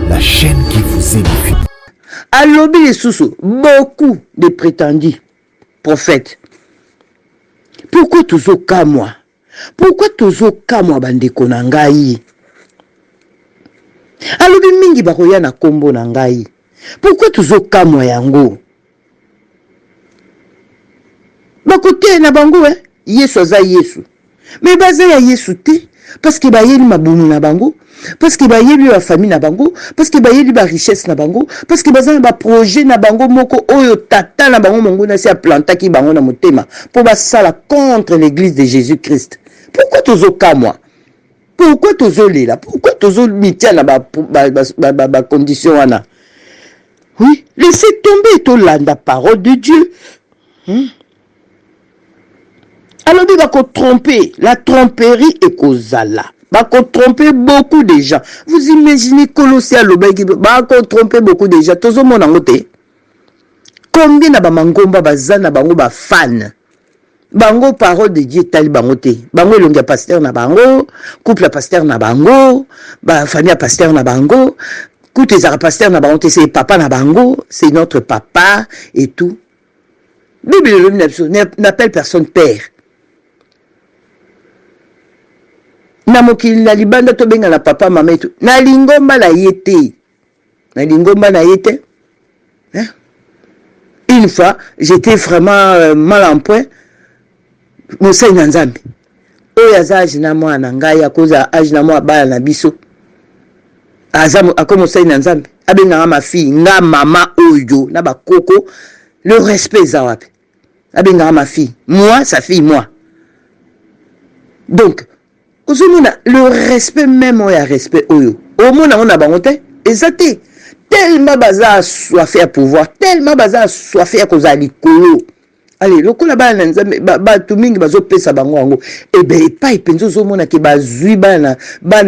la chaîne qui vous édifie. À l'obé les sous, beaucoup de prétendus prophètes. Pourquoi toujours qu'à moi? Pourquoi toujours qu'à moi bandeko na ngai? Alobi mingi bakoya na kombo na ngai. Pourquoi toujours qu'à moi yango? Bakote na bango Yesu aza Yesu. Mais baza ya Yesu te parce que bayeli mabomu na bango, parce que bayeli la famille na bango, parce que bayeli ba richesse na bango, parce que baza na ba projet na bango moko oyo tata na bango mongo na si a planta ki bango na motema pour basala contre l'église de Jésus-Christ. Pourquoi tozoka moi? Pourquoi tozolela? Pourquoi tozomitiya na ba condition wana? Oui, laissez tomber tolanda parole de Dieu. Alors, il va tromper. La tromperie est causale. Va tromper beaucoup de gens. Vous imaginez Colossia Lobeki va tromper beaucoup de gens. Tout le monde en côté. Combien de mangomba bazana bango ba fan. Bango parole de Dieu tali bango te. Bango longa pasteur na bango, couple pasteur na bango, ba famille pasteur na bango, couple les pasteur na bango te, c'est papa na bango, c'est notre papa et tout. Bible n'appelle personne père. Na mokili na libanda to benga na papa mama et tout. Na lingomba na yete. Na lingomba na yete. Hein? Une fois, j'étais vraiment mal en point. Mosai na nzambe. Oya za ajina mwa na ngai akoza ajina mwa bala na biso. Azamu ako mosai na nzambe. Abenga ma fille, nga mama oyo na ba koko. Le respect za wapi. Abenga ma fille, moi sa fille moi. Donc le respect même oya respect oyo. Au monde on a bangote exacté. Tellement baza soifé à pouvoir, tellement baza soifé à cause likolo. Allez, lokola ba na nzambe ba tumingi bazo pesa bango ngo. E ben pas ipenzo zo mona ke bazui bana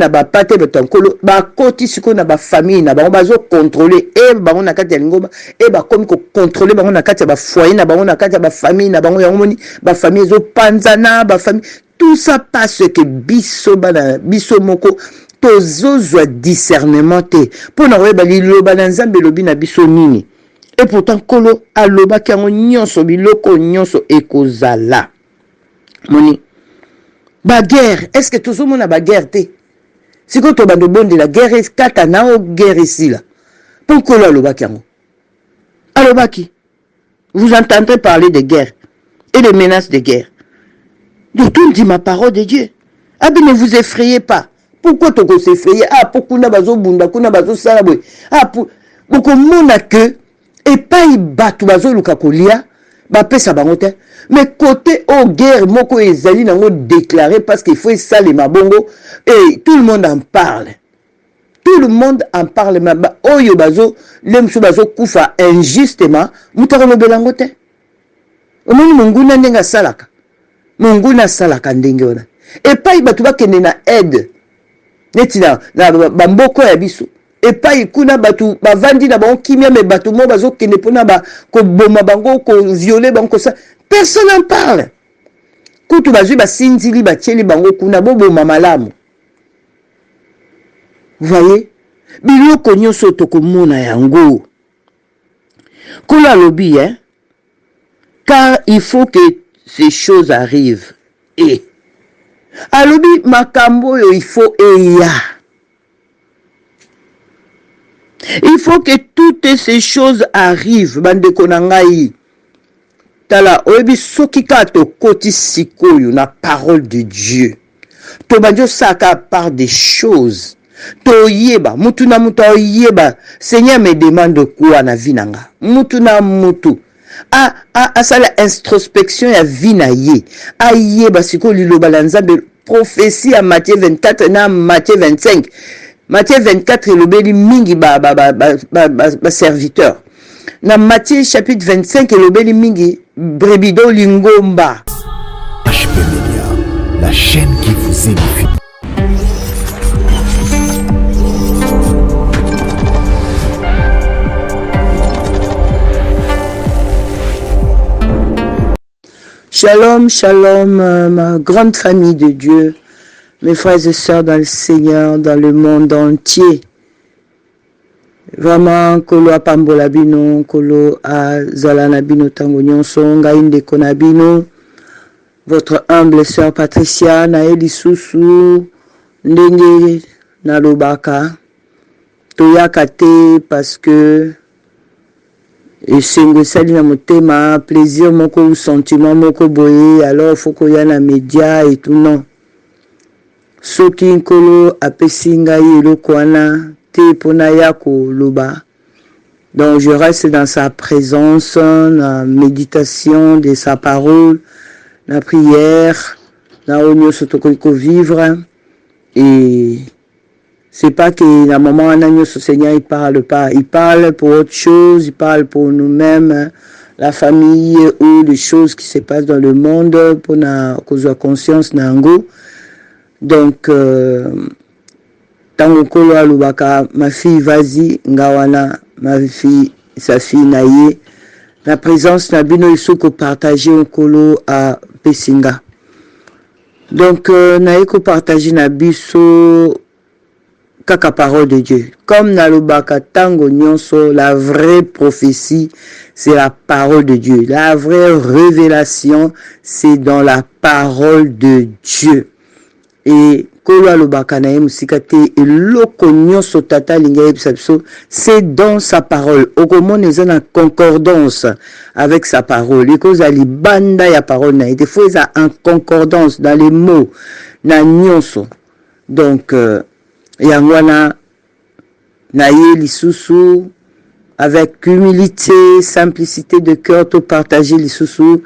ba pate betankolo ba koti siko na ba famille na bango bazo contrôler e bango na kati ya lingomba e ba komi ko contrôler bango na kati ya ba foyer na bango na kati ya ba famille na bango ya moni ba famille zo panzana ba famille. Tout ça parce que biso moko tozozwa discernement te pour na weba liloba na nzambe lobi na biso nini. Et pourtant kolo aloba ki yango nyonso biloko nyonso ekozala. Moni ba guerre, est-ce que tozomona ba guerre te? Siko to bando bonde la guerre kata na o guerre ici là. Pour kolo aloba ki yango. Aloba ki vous entendrez parler de guerre et de menaces de guerre. Donc tout dit ma parole de Dieu. Ah bien ne vous effrayez pas. Pourquoi tu vous s'effrayer? Ah pourquoi na bazo bunda, kuna bazo salabwe. Ah pour mona que et pas y batu bazo lukakolia ba pesa bangote. Mais côté au guerre moko ezali nango déclaré parce qu'il faut ça les mabongo et tout le monde en parle. Tout le monde en parle mais oyo bazo lemso bazo kufa injustement mutako lobelangote. Omoni munguna ndenga salaka. Munguna salaka ndenge ona. Et pas batu bakende na aide. Neti na bamboko ya biso. Et pas kuna batu bavandi na bango kimia me batu mo bazo kende pona ba ko boma bango ko violer bango ça. Personne n'en parle. Kutu bazui ba sinzili ba tieli bango kuna bobo mamalamu. Vous voyez? Biloko nyonso tokomona yango. Kula lobi car il faut que ces choses arrivent. Et alobi makambo yo il faut eya. Il faut que toutes ces choses arrivent. Bande konangai. Tala oyebi soki kato koti sikoyo na parole de Dieu. To banjo saka par des choses. To yeba mutu na mutu yeba. Seigneur me demande quoi na vie nanga. Mutu na mutu. Asala introspection ya vie na ye. Yeba siko liloba la nzambe prophétie à Matthieu 24 na Matthieu 25. Matthieu 24 elobeli mingi ba serviteur. Na Matthieu chapitre 25 elobeli mingi brebido lingomba. HP Media, la chaîne qui vous édifie. Shalom, shalom, ma grande famille de Dieu, mes frères et sœurs dans le Seigneur, dans le monde entier. vraiment kolo apambola bino, kolo azala na bino tango nyonso, ngai ndeko na bino, votre humble sœur Patricia na elisusu ndenge na lobaka toyaka te parce que esengo esali na motema plaisir moko ou sentiment moko boye alors faut koya na média et tout non. Soki nkolo apesi ngai eloko wana te pona ya koloba. Donc je reste dans sa présence, la méditation de sa parole, la prière, na onyo sotoko vivre. Et c'est pas que la maman anagno ce Seigneur il parle pas, il parle pour autre chose, il parle pour nous-mêmes, la famille ou les choses qui se passent dans le monde pour na cause conscience nango. Donc tango kolo alubaka ma fille vas-y ngawana ma fille sa fille naye la présence na bino isoko partager okolo a pesinga. Donc naye ko partager na biso kaka parole de Dieu. Comme nalobaka tango nyonso, la vraie prophétie, c'est la parole de Dieu. La vraie révélation, c'est dans la parole de Dieu. Et kolo alobaka na musikate eloko nyonso tata linga biso, c'est dans sa parole. Okomona eza na concordance avec sa parole. Ekozali banda ya parole na des fois ça en concordance dans les mots na nyonso. Donc yangwana na ye lisusu avec humilité, simplicité de cœur to partager lisusu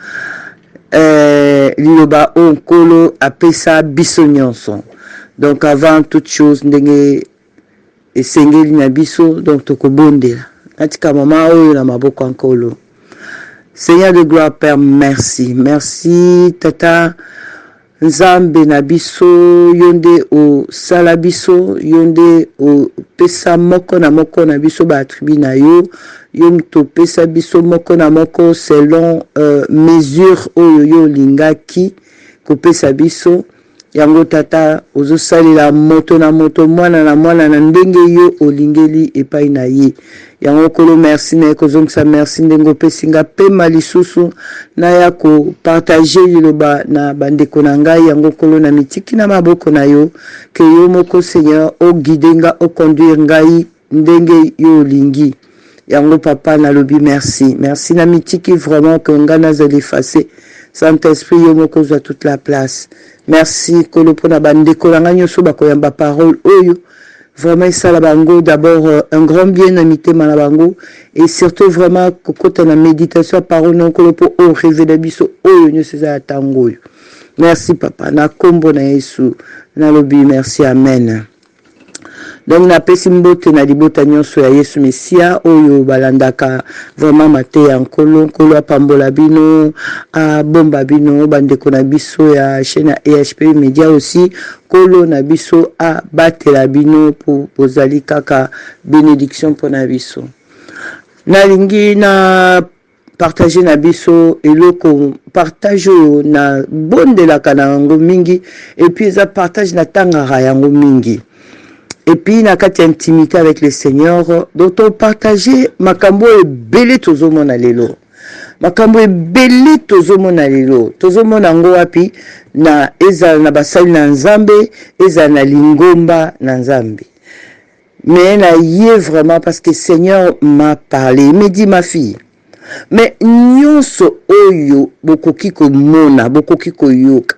liloba onkolo apesa biso nyonso. Donc avant toute chose ndenge esengeli na biso donc tokobondela katika mama oyo na maboko ankolo. Seigneur de gloire, Père, merci. Merci tata Nzambe na biso yonde o sala biso yonde o pesa moko na biso ba attribué na yo yom to pesa biso moko na moko selon mesure oyo yo lingaki ko pesa biso yango tata ozo salela moto na moto mwana na ndenge yo olingeli epai na ye yango kolo merci na kozongisa merci ndengo pesinga pe malisusu na ya ko partager liloba na bandeko na ngai yango kolo na mitiki na maboko na yo ke yo moko Seigneur o guidenga o conduire ngai ndenge yo lingi yango papa na lobi merci na mitiki vraiment que ngana za effacer Saint-Esprit yo moko za toute la place. Merci kolo pona bandeko na ngai so bakoyamba parole oyo vraiment ça la bango d'abord un grand bien amité malabango et surtout vraiment kokota na méditation parole non kolo po o révéler biso oyo nyo seza tango. Merci papa na kombo na Yesu na lobi merci amen. Donc na pesi mbote na libota nyonso ya Yesu Mesia oyo balandaka vraiment mate ya nkolo apambola bino a bomba bino bandeko na biso ya chaîne EHP Media aussi kolo na biso a batela bino pour pozali kaka bénédiction pour na biso. Na lingi na partager na biso eloko partage na bondelaka na yango mingi et puis ça partage na tangara yango mingi. Et puis, na kati intimité avec le Seigneur, dont on partageait makambo e belé tozo mona lelo. Makambo e belé tozo mona lelo. Tozo mona ngo wapi na eza na basali na Nzambe, eza na lingomba na Nzambe. Mais na yé vraiment parce que le Seigneur m'a parlé. Il me dit ma fille. Mais nyonso oyo bokoki ko mona, bokoki ko yoka.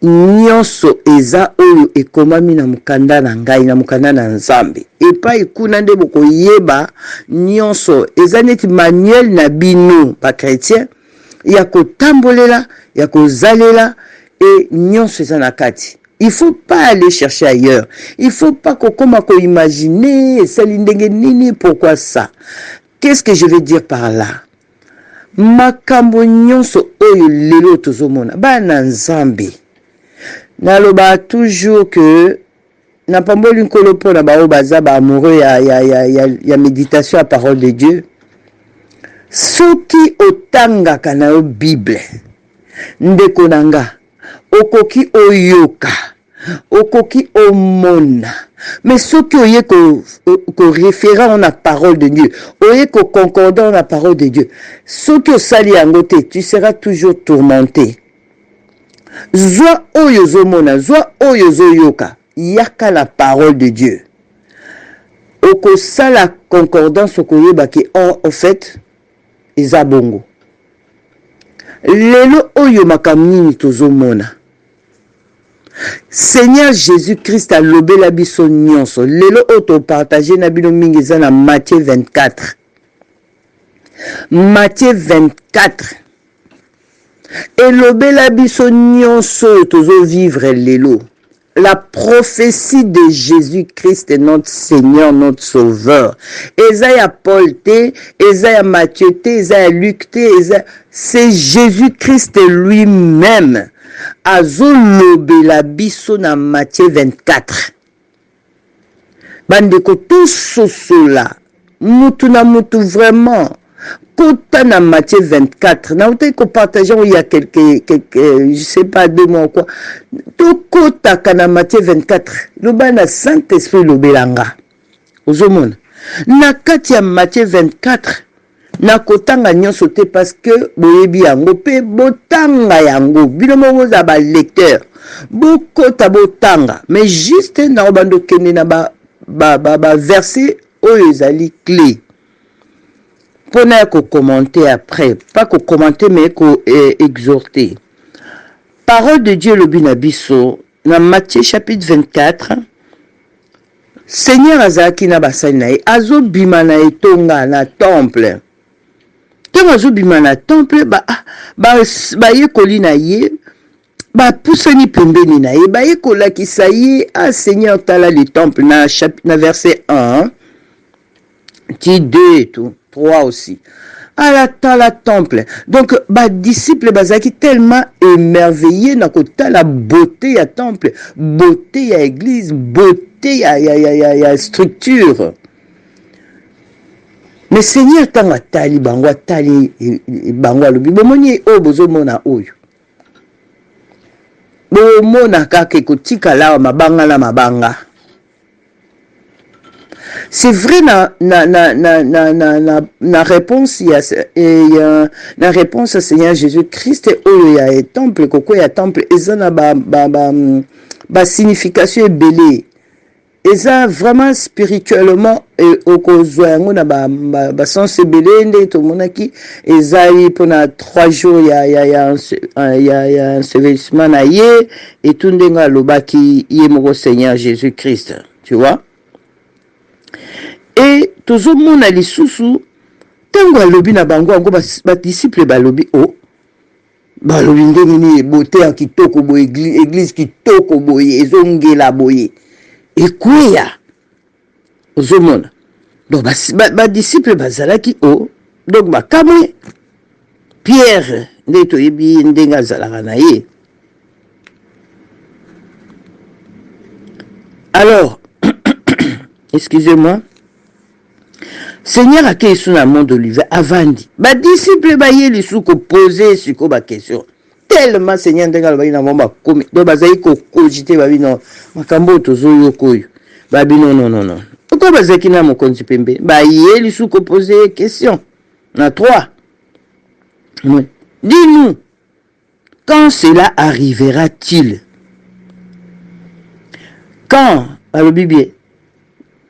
Nyonso eza oyo ekomami na mukanda na ngai na mukanda na Nzambe epa ikuna nde boko yeba nyonso eza neti manuel na bino pa chrétien ya kotambolela ya kozalela et nyonso eza na kati. Il faut pas aller chercher ailleurs. Il faut pas kokoma ko imaginer sali ndenge nini pourquoi ça. Qu'est-ce que je veux dire par là? Makambo nyonso oyo lelo tozomona bana Nzambe naloba toujours que na pamboli nkolo pona bao baza ba amoureux ya méditation à parole de Dieu soki otangaka na yo Bible ndeko nanga okoki oyoka okoki omona Mais ce qui est référent à la parole de Dieu, est concordant à la parole de Dieu, ce qui sali en côté, tu seras toujours tourmenté. Zwa oyozo mona, zwa oyozo yoka, yaka la parole de Dieu. Oko ça la concordance au baki en fait, ezabongo. Lelo oyo makamini tozo mona. Seigneur Jésus-Christ a lobé la biso nyonso. Lelo auto partagé na bino mingi za na Matthieu 24. Matthieu 24. Et lobé la biso nyonso tozo vivre lelo. La prophétie de Jésus-Christ est notre Seigneur, notre Sauveur. Esaïa Paul T, Esaïa Matthieu T, Esaïa Luc T, c'est Jésus-Christ lui-même. Azolobe la biso na Matthieu 24. Bandeko tout cela, mutu na mutu vraiment. Kota na Matthieu 24. Na outé ko partager il y a quelques je sais pas 2 mois quoi. Tout kota kana Matthieu 24. Loba na Saint-Esprit lobelanga. Ozomona. Na kati ya Matthieu 24. Na kotanga nyonso te parce que boyebi yango pe botanga yango bino mo za ba lecteur bokota botanga mais juste na obando kene na ba verset oyo ezali clé pour na ko commenter après pas ko commenter mais ko exhorter. Parole de Dieu le binabiso na Matthieu chapitre 24. Seigneur azaki na basali na azo bima na etonga na temple. Quand on bima na temple ye kolina ye ba pusani pembeni na ye ba ye kolakisa ye a Seigneur tala le temple na verset 1 qui 2 et tout 3 aussi à la temple. Donc ba disciple bazaki tellement émerveillé na kota la beauté ya temple, beauté ya église, beauté ya structure. Mais Seigneur tanga tali bango lobi bomoni o bozo mona oyo bomona kake kotika la mabanga. C'est vrai na réponse na réponse à Seigneur Jésus-Christ oyo ya temple koko ya temple ezana ba signification ebele. Et ça, vraiment, spirituellement, au Kozoyango, na ba sens belende, tout le monde qui, et ça, pendant 3 jours, il y a un ensevelissement na yé, et tout le monde loba qui y est mon Seigneur Jésus-Christ. Tu vois? Et tout le monde a les sous-sous, tango a lobi na bango, ba disciple ba lobi, oh, ba lobi ndengini, beauté en kitoko boye, église kitoko boye, ezonge la boye. Et quoi ozomona donc ba disciple bazalaki o donc ba kamwe Pierre nde toyebi ndenga zalaka na ye. Alors excusez-moi, Seigneur akei sous na monde olive avandi ba disciple ba ye lisu ko poser siko ba question tellement Seigneur ndenga loba ina moma komi do bazai ko cogiter babi non makambo tozoyo koyo babi non pourquoi bazaki na mokonzi pembe ba yeli sou ko poser question na 3. Oui. Dis-nous quand cela arrivera-t-il? Quand alors Bible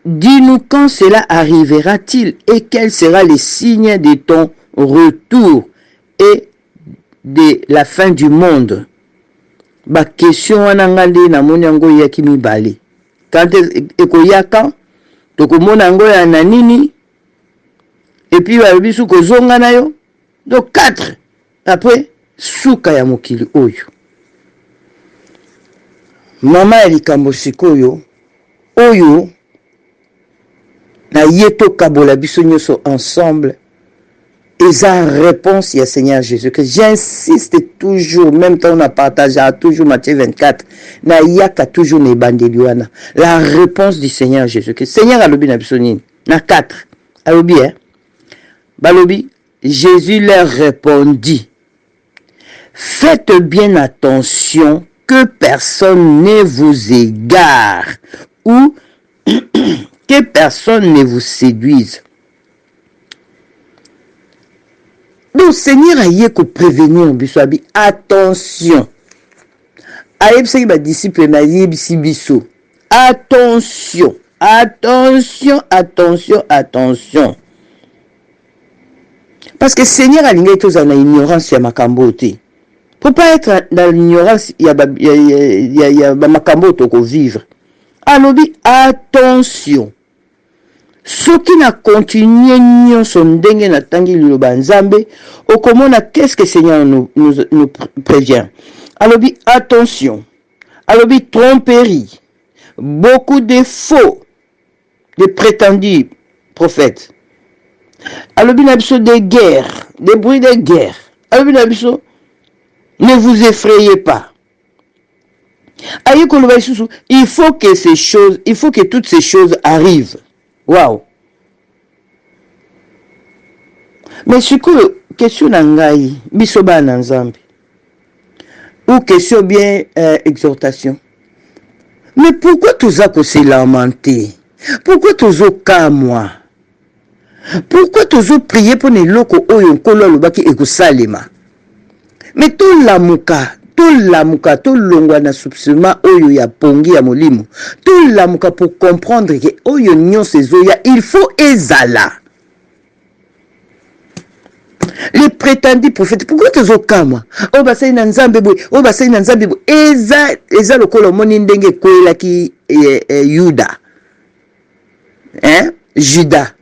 dis-nous quand cela arrivera-t-il et quel sera le signe de ton retour et de la fin du monde. Ba question wana ngande na moni yango ya kimibale. Quand ekoyaka toko mona yango ya nanini et puis ba bisu ko zonga nayo. Donc 4 après suka ya mokili oyo. Mama ya likambo sikoyo oyo na yeto kabola biso nyoso ensemble. Et sa réponse, il y a Seigneur Jésus-Christ. J'insiste toujours, même temps on a partagé toujours Matthieu 24, na yaka toujours ne bandeliwana. La réponse du Seigneur Jésus-Christ. Seigneur alobi na bisonine. Na 4. Alobi balobi, Jésus leur répondit. Faites bien attention que personne ne vous égare ou Que personne ne vous séduise. Donc, Seigneur a yé ko prévenir biswabi. Attention. Aïe, c'est que disciple na yebisi biso. Attention. Attention, attention, attention. Parce que Seigneur a ligné tous en ignorance ya makambo te. Pour pas être dans l'ignorance, il y a makambo toko vivre. Alors, attention. Ceux qui n'a continué son ndenge na tangi liloba nzambe, okomona qu'est-ce que le Seigneur nous prévient. Alors, attention. Alors, tromperie. Beaucoup de faux, de prétendus prophètes. Alors, des guerres, des bruits de guerre. Alors, ne vous effrayez pas. Il faut que ces choses, il faut que toutes ces choses arrivent. Waouh. Mais ce que question nangai, bisoba nanzambi. Ou question bien exhortation. Mais pourquoi tous à se lamenter? Pourquoi tous au cas moi? Pourquoi tous au prier pour les locaux oyo nkolo lobaki ekosalema? Mais tout lamuka, tout longwa na subsuma oyo ya pongi ya molimo. Tout lamuka pour comprendre que oyo nyon ces oya, il faut ezala. Les prétendus prophètes, pourquoi tu es kama? O basai na nzambe boy, o basai na nzambe boy. Eza lokolo moni ndenge kwela ki Yuda. Hein? Juda.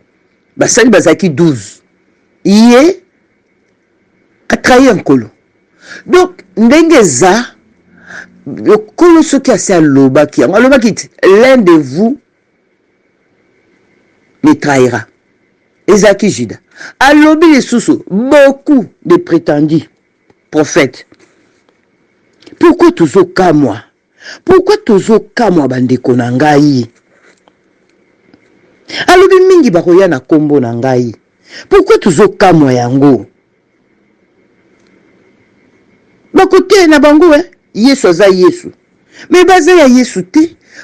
Basali bazaki 12. Iye a trahi un kolo. Donc, ndengeza, le colosse qui a fait l'un de vous me trahira. Ezaki Juda. À l'obé les sous beaucoup de prétendus prophètes. Pourquoi toujours qu'à moi? Pourquoi toujours qu'à moi bande konangai? À l'obé mingi bakoya na kombo nangai. Pourquoi toujours qu'à moi yango? Bakote na bango Yesu aza Yesu. Mais baza ya Yesu te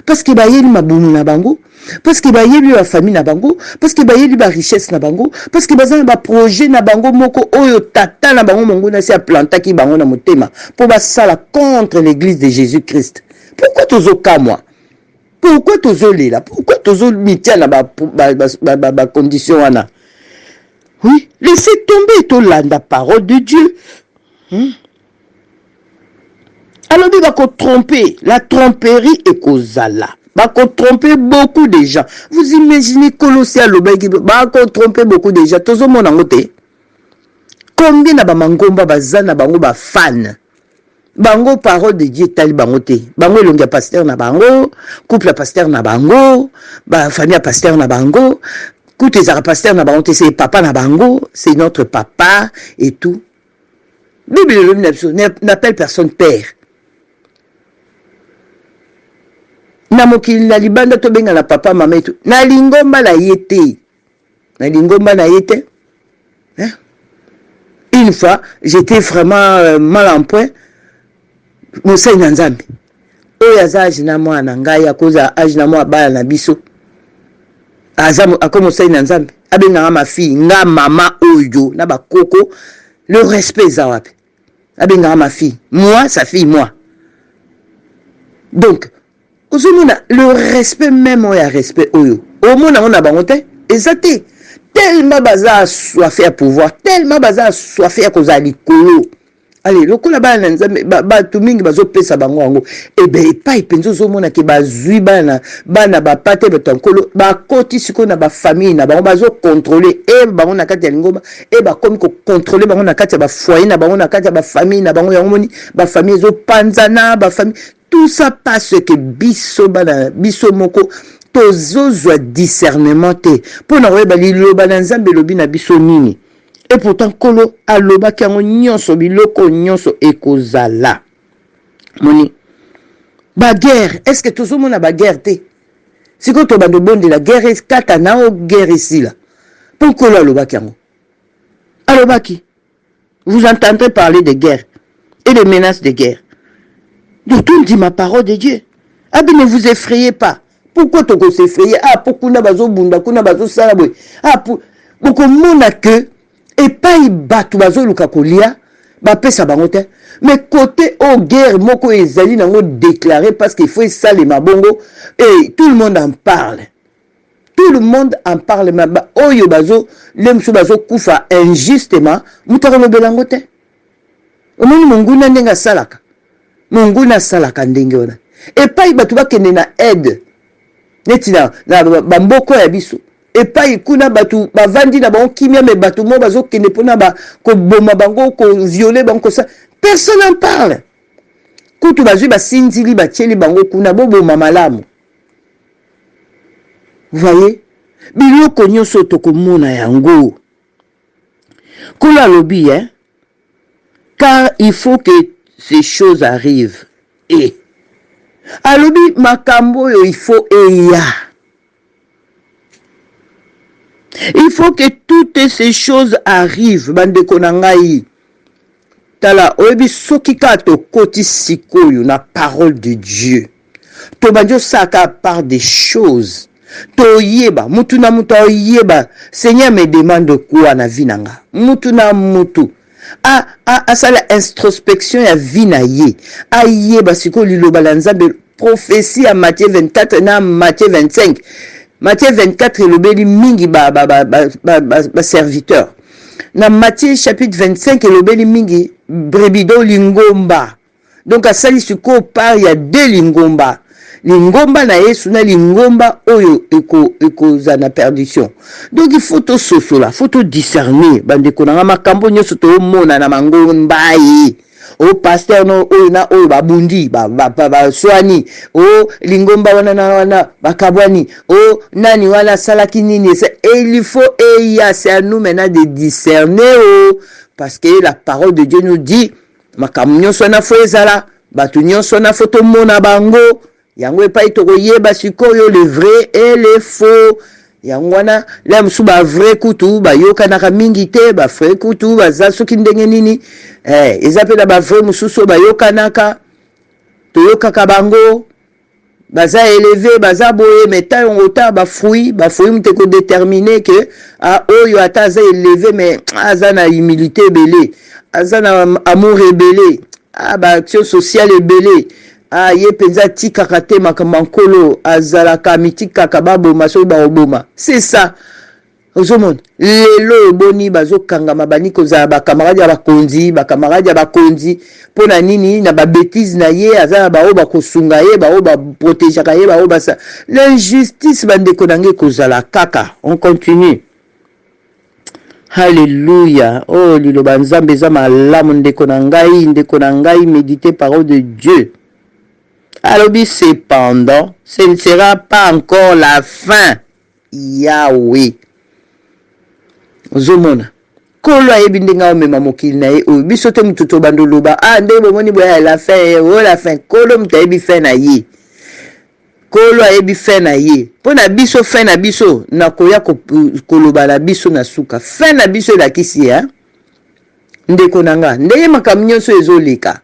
parce que bayeli mabunu na bango, parce que bayeli la famille na bango, parce que bayeli ba richesse na bango, parce que baza ba projet na bango moko oyo tata na bango mongo na si a plantaki bango na motema pour ba sala contre l'église de Jésus-Christ. Pourquoi tozoka moi? Pourquoi tozolela? Pourquoi tozomitiya na ba condition wana? Oui, laissez tomber to landa parole de Dieu. Alors, il va tromper. La tromperie est causale. Va tromper beaucoup de gens. Vous imaginez Colossia Lobeki va tromper beaucoup de gens. Tous au monde en côté. Combien de bamangomba bazana bango ba fan. Bango parole de Dieu tali bango te. Bango longa pasteur na bango, couple pasteur na bango, ba famille pasteur na bango, couple zara pasteur na bango te, c'est papa na bango, c'est notre papa et tout. Bible n'appelle personne père. Na mokili na libanda to benga na papa mama etu na lingomba na yete hein? Une fois j'étais vraiment mal en point Mosai na nzambe oyo aza age na mwana ngai akoza age na mwa bala na biso azamu ako Mosai na nzambe abenga ma fille nga mama oyo na bakoko le respect za wapi abenga ma fille moi sa fille moi donc le respect même oya respect oyo au monde on a bangote exacté tellement bazar soit fait à pouvoir tellement bazar soit fait à cause à likolo allez lokola ba nzambe ba tumingi bazo pesa bango ngo e be pa ipenzo zo mona ke bazui bana ba pate betankolo ba koti siko na ba famille na bango bazo contrôler e bango na kati ya lingomba e ba komi ko contrôler bango na kati ya ba foyer na bango na kati ya ba famille na bango yango moni ba famille zo panzana ba famille. Tout ça parce que biso moko tozozwa discernement te pour na weba liloba na nzambe lobi na biso nini et pourtant kolo aloba kango nyonso biloko nyonso ekozala moni ba guerre est-ce que tozomona ba guerre te siko to bando bonde la guerre kata na o guerre ici là pour kolo aloba kango alobaki vous entendrez parler de guerre et de menaces de guerre. Donc tout dit ma parole de Dieu. Ah bien ne vous effrayez pas. pourquoi tu s'effrayer? Ah, pourquoi na bazo bunda, kuna bazo salabwe. Ah, pour mona que et pas y batu bazo lukakolia, ba pesa bangote. Mais côté au guerre, moko ezali nango déclaré parce qu'il faut ça les mabongo et tout le monde en parle. Tout le monde en parle. Mais oyo bazo, lemsu bazo kufa injustement, mutaro belangote. Omoni munguna ndenga salaka. Munguna salaka ndenge ona. Et pas y batu bakende na aide. Neti na bamboko ya biso. Et pas y kuna batu bavandi na bango kimia me batu mo bazo kende pona ba ko boma bango ko violer bango ça. Personne n'en parle. Kutu bazui ba sinzili ba tieli bango kuna bobo mamalamu. Vous voyez? Biloko nyonso tokomona yango. Kola lobi, hein? Car il faut que ces choses arrivent. Et alobi makambo yo il faut eya. Il faut que toutes ces choses arrivent. Bande konangai. Tala oyebi soki ka to koti sikoyo na parole de Dieu. To banjo saka par des choses. To yeba mutu na mutu yeba. Seigneur me demande quoi na vinanga. Mutu na mutu. Asala introspection ya vina ye. Yeba siko liloba la nzambe prophétie à Matthieu 24 na Matthieu 25. Matthieu 24 elobeli mingi ba serviteur. Na Matthieu chapitre 25 elobeli mingi brebido lingomba. Donc asali siko par il y a deux lingomba. Lingomba na Yesu na lingomba oyo eko zana perdition. Donc il faut to sosola, faut to discerner bande konanga makambo nyoso to mona na mangomba yi. O pasteur no oyo na oyo babundi ba swani o lingomba wana bakabwani o nani wala salaki nini. Et il faut c'est à nous maintenant de discerner parce que la parole de Dieu nous dit makambo nyoso na fo ezala batu nyoso na foto mona bango. Yango epai tokoyeba sikoyo le vrai et le faux. Yango wana la msu ba vrai kutu ba yoka na mingi te ba vrai kutu baza soki ndenge nini ezapela ba vrai mususu ba yoka naka toyoka kabango baza élevé baza boye meta yongota ba fruit mteko déterminer que oyo ata za élevé mais aza na humilité belé aza na amour ébélé ba action sociale ébélé. Ye penza tika kate makamankolo azalaka mitika kababo maso ba oboma. C'est ça. Ozomon lelo boni bazo kangama bani koza ba camarade ya bakonzi pona nini na ba bêtise na ye azala ba oba kosunga ye ba oba protéger ka ye ba oba ça. L'injustice bande konange kozala kaka. On continue. Alléluia. Oh liloba nzambe za malamu ndeko na ngai méditer parole de Dieu. Alors, cependant, ce ne sera pas encore la fin. Yahweh. Zomona. Kolo ayebi ndenga omema mokili na ye oyo biso te mutu tobanda loba nde bomoni boya la fin kolo mutu ayebi fin na ye. Kolo ayebi fin na ye. Po na biso fin na biso nakoya koloba na biso na suka. Fin na biso elakisi ya. Ndeko nanga ndeye makambo nyonso ezoleka.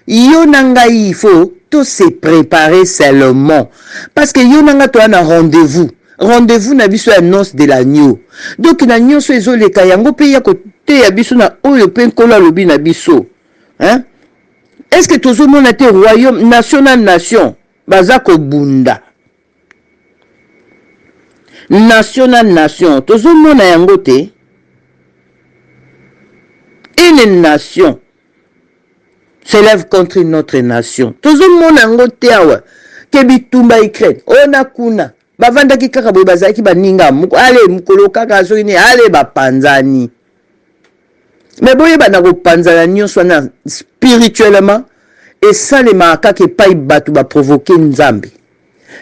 Yo nanga il faut se préparer seulement parce que yo nanga to na rendez-vous na biso annonce de l'agneau. Donc na nyonso ezoleka yango pe ya kote ya biso na oyo pe nkola lobi na biso. Hein? Est-ce que tozo mona te royaume nation baza ko bunda. Nation tozo mona yango te. Une nation s'élève contre notre nation. Tout le monde a ngoté awa. Kebi tumba Ukraine. Ona kuna. Bavanda ki kaka boy bazaki baninga. Ale mukolo kaka soini. Ale ba panzani. Mais boye ba na ko panzana nyonso na spirituellement. Et ça les maraka ke pa ibatu ba provoquer nzambe.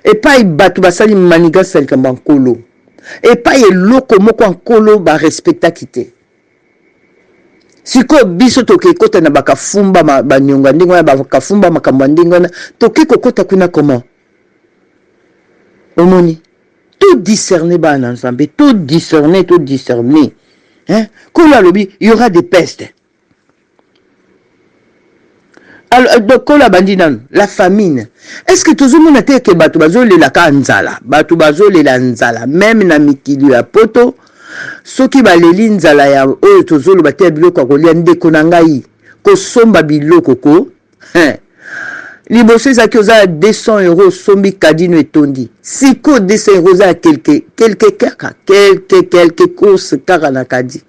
Et pa ibatu ba sali maniga sali kamba nkolo. Et pa eloko moko nkolo ba respecta kite. Siko biso toke kota na bakafumba banyonga ndingo na bakafumba makambo ndingo na toke kokota kuna comment omoni tout discerner ba na nzambe tout discerner hein kola lobi il y aura des pestes donc la bandinane, la famine. Est-ce que tout le monde a été que batubazo le la kanzala, batubazo le la nzala, même na mikili ya poto, soki baleli nzala ya oyo tozolo batia biloko kolia ndeko na ngai, ko somba biloko ko, liboso ezaki oza 200 euros sombi kadino etondi. Siko 200 euros za quelques courses kaka na kadi.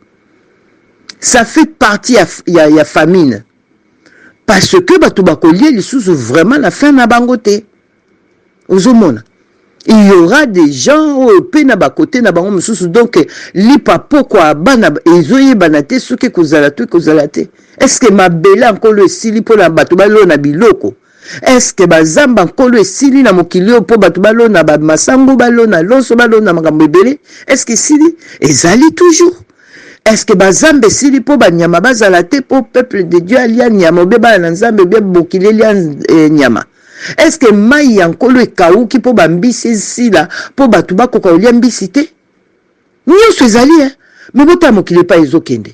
Ça fait partie ya famine. Parce que bato bakolie lisusu vraiment la fin na bangote. Ozomona. Il y aura des gens au pe na bakote na bango mususu donc lipa pokwa bana ezoye banate soki kozala te. Est-ce que mabela nkolo esili po na bato balo na biloko? Est-ce que bazamba nkolo esili na mokili po bato balo na ba masango balo na loso balo na makambo ebele? Est-ce que esili ezali toujours? Est-ce que bazambe sili po banyama bazala te po peuple de Dieu alia nyama obeba na nzambe be bokile lia nyama? Est-ce que mai yankolo ekauki po bambisi sila po batu bakoka olia mbisi te? Nyonso ezali mais bota mokili pa ezokende.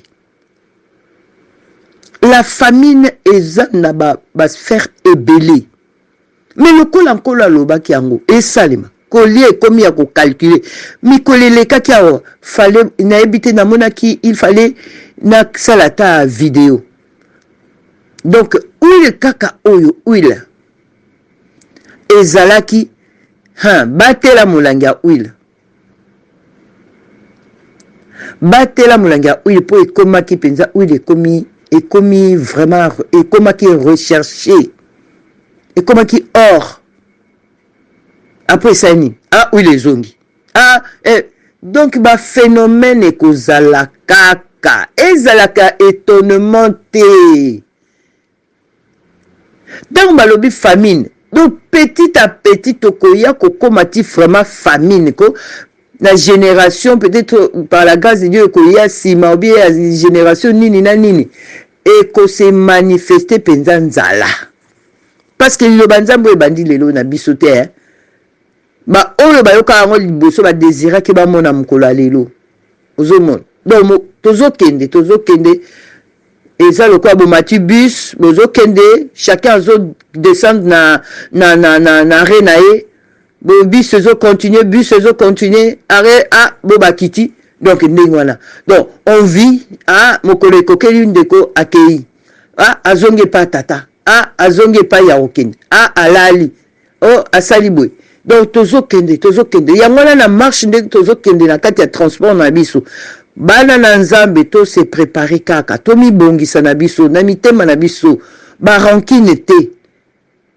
La famine eza na ba sphère ebele. Mais lokola nkolo alobaki yango esalema. Collier comme ya ko calculer mikole le kaki awa fallait na ebité na monaki il fallait na salata vidéo donc huile kaka oyo huile ezalaki batela molangi ya huile po ekomaki penza huile ekomi vraiment ekomaki recherché ekomaki or. Après ça, oui, les zongi. Donc, bah, phénomène est kozala kaka. Ezalaka étonnement te. Donc, bah, lobby famine. Donc, petit à petit, tokoya kokomati vraiment famine. La génération, peut-être par la grâce de Dieu, koya sima, ou bien la génération nini na nini. Et ko se manifester penzanzala. Parce que le banzambo e bandi lelo na bisote, ba oyo bayoka yango liboso ba désira ke ba mona mukolo alelo ozomona donc tozokende eza lokwa bo matibus bozokende chacun zo descendre na renae bo bus zo continuer arrêt bo bakiti donc ndengwana donc on vit mokolo ekokeli ndeko akei azonge pa tata azonge pa yaokende alali asali boy. Donc tozokende yangona na marche ndenge tozokende na kati ya transport na biso bana na nzambe to se préparer kaka to mibongisa na biso na mitema na biso ba rancune te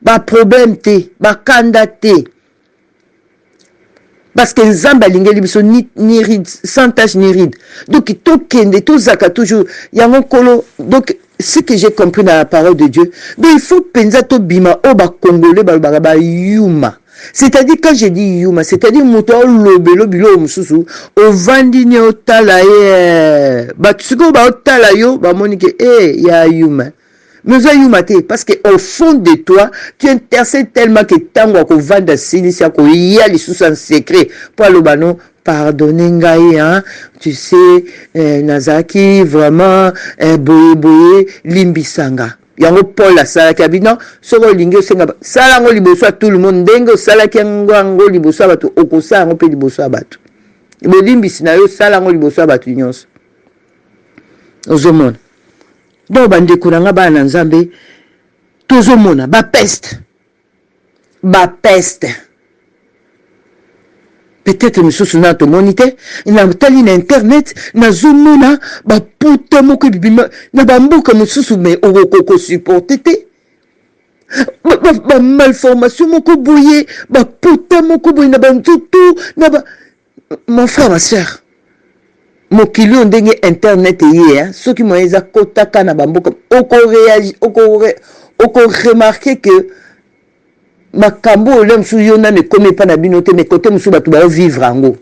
ba problème te ba kanda te parce que nzambe alingeli biso ni ride sans tache ni ride donc tokende tozaka toujours yango kolo donc ce que j'ai compris dans la parole de Dieu donc il faut penza to bima o ba congolais ba yuma. C'est-à-dire, quand je dis yuma, c'est-à-dire, mouton lobelo bilo mususu, au vandini au talaye, batsuko ba au talayo, ba monike, ya yuma. Mais yuma te, parce que au fond de toi, tu intercèdes tellement que tango ko vanda sinisia ko yali sous un secret, pour le bano, pardonnez ngai, hein, tu sais, Nazaki, vraiment, boye, limbisanga. Yango Paul la sala kabina soko linge senga sala ngo liboso tout le monde ndenge sala kengo liboso bato okosa ngo pe liboso bato bolimbisi na yo sala ngo liboso bato nyonso ozomona donc bande kuranga bana nzambe tozomona ba peste peut-être misusu na to monite ina tali na internet na zomona ba puta moko bibima na bamboka misusu mais okoko supporter te ba malformation moko boye ba puta moko boye na bantutu na ba mon frère ma sœur mokili ndenge internet ye soki moyeza kotaka na bamboka oko réagir oko remarquer que makambo ole msu yona ne komi pa na bino te mais côté msu batu ba vivre ango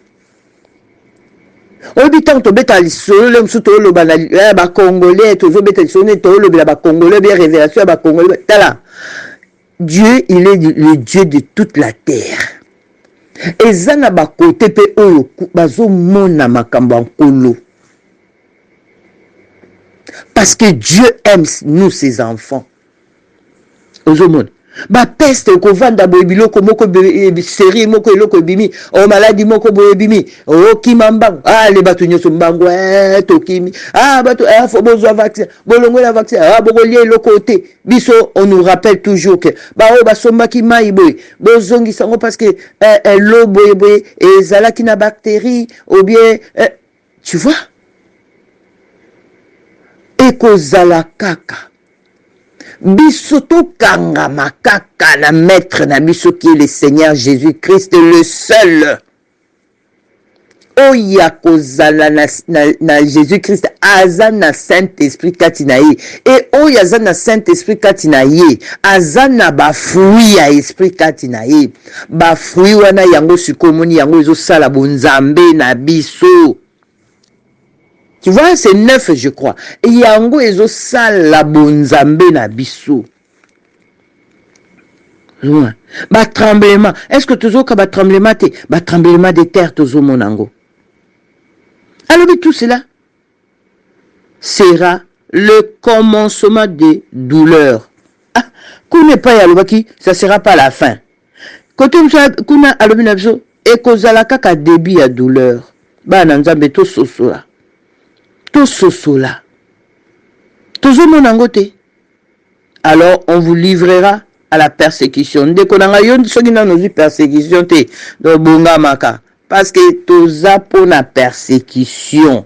obi tant to beta lisolo le msu to lo bana ba congolais to zo beta lisolo to lo ba congolais bien révélation ba congolais tala Dieu il est le Dieu de toute la terre ezana ba côté pe oyo bazo mona makambo ankolo parce que Dieu aime nous ses enfants. ozomona ba peste ko vanda boye biloko moko série moko eloko bimi o maladie moko boye bimi o kimamba le bato nyoso mbango to kimi bato fo bozwa vaccin bolongo la vaccin bokolie eloko te biso on nous rappelle toujours que ba sombaki mai boye bozongi sango parce que l'eau boye ezalaki na bactérie ou bien tu vois ekozala kaka biso tokangama kaka na maître na biso qui est le Seigneur Jésus-Christ le seul oya kozala na Jésus-Christ aza na Saint-Esprit kati na ye et oya aza na Saint-Esprit kati na ye aza na bafruit ya esprit kati na ye bafruit wana yango sikomoni yango ezosala bonzambe na biso. Tu vois, c'est 9, je crois. Et yango ezo sala bonzambe na biso. Ba tremblement. Est-ce que tozo ka ba tremblement te? Ba tremblement de terre tozo monango. Alors tout cela sera le commencement des douleurs. Kune pa ya lobaki, ça sera pas la fin. Côté kuna alobi na biso ekozala kaka début ya douleur. Ba na nzambe to sosola. Tout sosola. Toujours mon angote. Alors on vous livrera à la persécution. Dès qu'on a eu une persécution, de bonga maka. Parce que tout ça pour la persécution.